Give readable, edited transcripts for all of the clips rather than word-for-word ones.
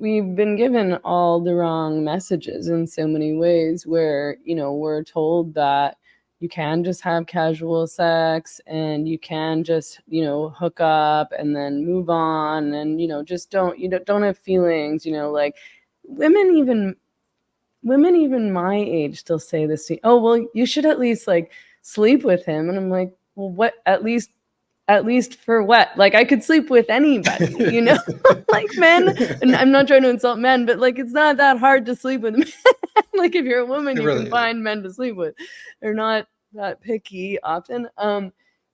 we've been given all the wrong messages in so many ways where, we're told that you can just have casual sex and you can just, hook up and then move on and, just don't have feelings, like women even my age still say this to me. Oh, well, you should at least like sleep with him. And I'm like, well, what, at least for what? Like, I could sleep with anybody, like men, and I'm not trying to insult men, but like, it's not that hard to sleep with men. Like, if you're a woman, It you really can isn't. find men to sleep with. They're not that picky often. But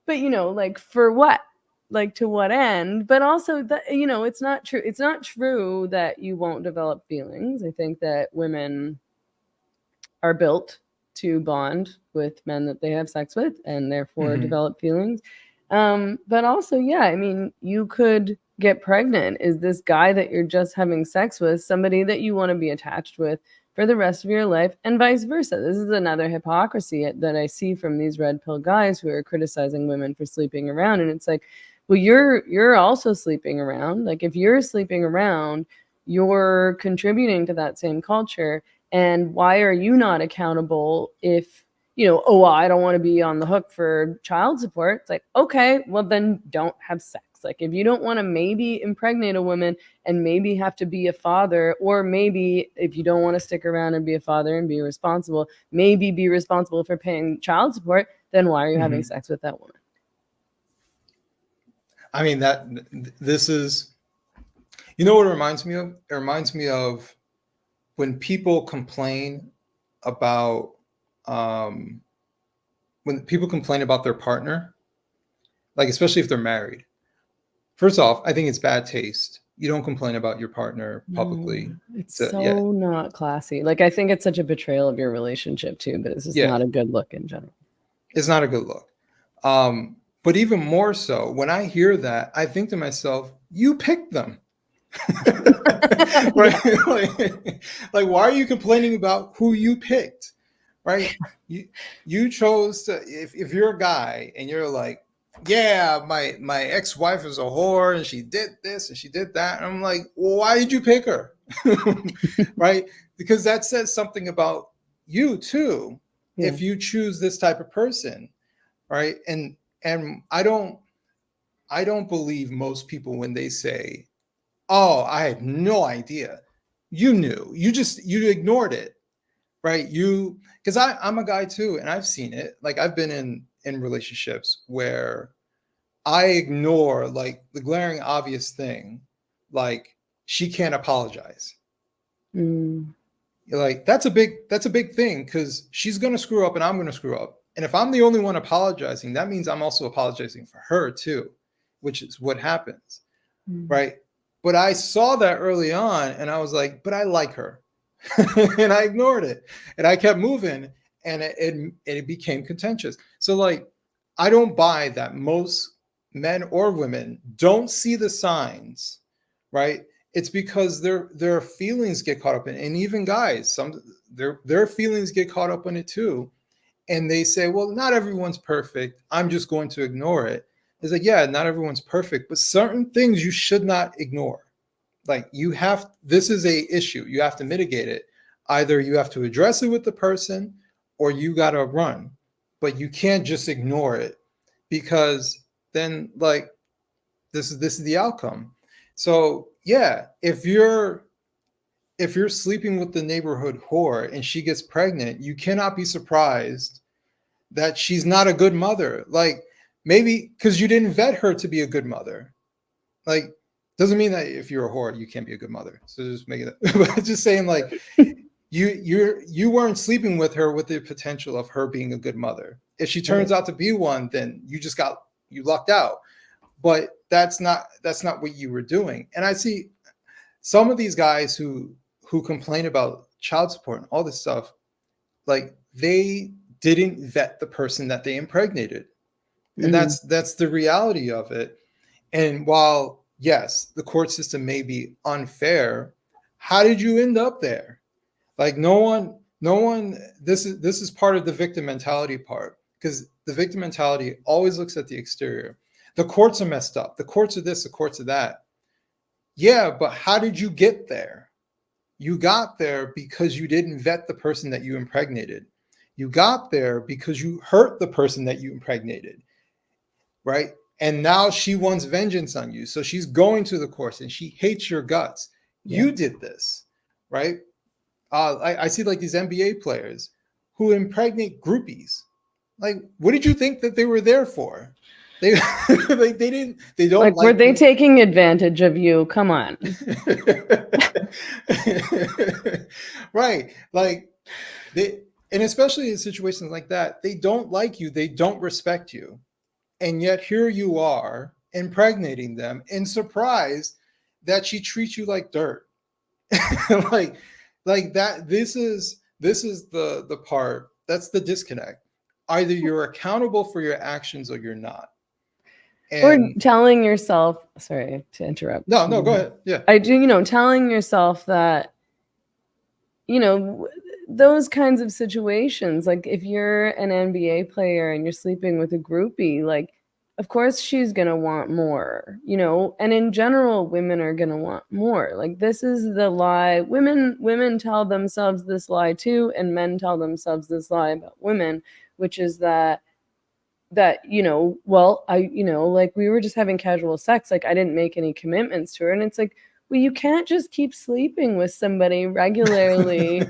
like, for what? Like, to what end? But also that, it's not true. It's not true that you won't develop feelings. I think that women are built to bond with men that they have sex with and therefore develop feelings. But also, yeah, I mean, you could get pregnant. Is this guy that you're just having sex with somebody that you want to be attached with for the rest of your life, and vice versa? This is another hypocrisy that I see from these red pill guys who are criticizing women for sleeping around. And it's like, well, you're also sleeping around. Like, if you're sleeping around, you're contributing to that same culture. And why are you not accountable if, oh, well, I don't want to be on the hook for child support? It's like, okay, well, then don't have sex. Like, if you don't want to maybe impregnate a woman and maybe have to be a father, or maybe if you don't want to stick around and be a father and be responsible, maybe be responsible for paying child support, then why are you having sex with that woman? I mean, this is, what it reminds me of? It reminds me of when people complain about their partner, like especially if they're married. First off, I think it's bad taste. You don't complain about your partner publicly. It's So, so not classy. Like, I think it's such a betrayal of your relationship too, but it's just not a good look in general. It's not a good look. But even more so, when I hear that, I think to myself, you picked them. Right? like, why are you complaining about who you picked? Right? You chose to, if you're a guy and you're like, yeah, my ex-wife is a whore and she did this and she did that. And I'm like, well, why did you pick her? Right? Because that says something about you too, if you choose this type of person. Right? And I don't believe most people when they say, oh, I had no idea. You knew. You ignored it. Right? Because I'm a guy too, and I've seen it. Like, I've been in relationships where I ignore like the glaring obvious thing, like she can't apologize. You're like, that's a big thing, because she's gonna screw up and I'm gonna screw up. And if I'm the only one apologizing, that means I'm also apologizing for her too, which is what happens. Right? But I saw that early on and I was like, but I like her. And I ignored it and I kept moving, and it became contentious. So like, I don't buy that most men or women don't see the signs, right? It's because their feelings get caught up in, and even guys, their feelings get caught up in it too. And they say, well, not everyone's perfect, I'm just going to ignore it. It's like, yeah, not everyone's perfect, but certain things you should not ignore. Like, this is a issue, you have to mitigate it. Either you have to address it with the person or you got to run, but you can't just ignore it, because then like this is the outcome. So yeah, if you're sleeping with the neighborhood whore and she gets pregnant, you cannot be surprised that she's not a good mother. Like, maybe because you didn't vet her to be a good mother. Like, doesn't mean that if you're a whore you can't be a good mother. So just making that, but just saying, like, you weren't sleeping with her with the potential of her being a good mother. If she turns out to be one, then you lucked out. But that's not what you were doing. And I see some of these guys who complain about child support and all this stuff, like, they didn't vet the person that they impregnated. And that's the reality of it. And while yes, the court system may be unfair, how did you end up there? Like, no one, this is part of the victim mentality part, because the victim mentality always looks at the exterior. The courts are messed up. The courts are this, the courts are that. Yeah, but how did you get there? You got there because you didn't vet the person that you impregnated. You got there because you hurt the person that you impregnated, right? And now she wants vengeance on you. So she's going to the course and she hates your guts. Yeah. You did this, right? I see like these NBA players who impregnate groupies. Like, what did you think that they were there for? They like they didn't. They don't Like, were like they you. taking advantage of you? Come on. Right. Like they, and especially in situations like that, they don't like you. They don't respect you. And yet here you are impregnating them and surprised that she treats you like dirt. like like that this is the part that's the disconnect. Either you're accountable for your actions or you're not. Or And telling yourself, sorry to interrupt. no, no, go ahead. Yeah. I do, telling yourself that, those kinds of situations, like if you're an NBA player and you're sleeping with a groupie, like, of course she's going to want more, and in general, women are going to want more. Like, this is the lie. Women tell themselves this lie too, and men tell themselves this lie about women, which is that well, I like, we were just having casual sex, like I didn't make any commitments to her. And it's like, well, you can't just keep sleeping with somebody regularly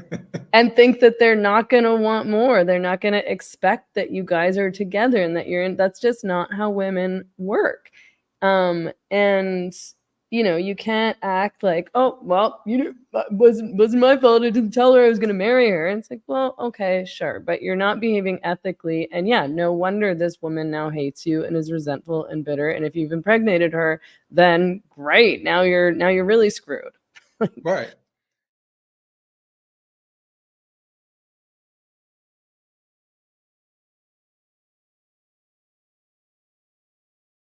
and think that they're not going to want more. They're not going to expect that you guys are together and that you're in. That's just not how women work. And you can't act like, oh, well, wasn't my fault. I didn't tell her I was going to marry her. And it's like, well, okay, sure, but you're not behaving ethically. And yeah, no wonder this woman now hates you and is resentful and bitter. And if you've impregnated her, then great, now you're really screwed. Right.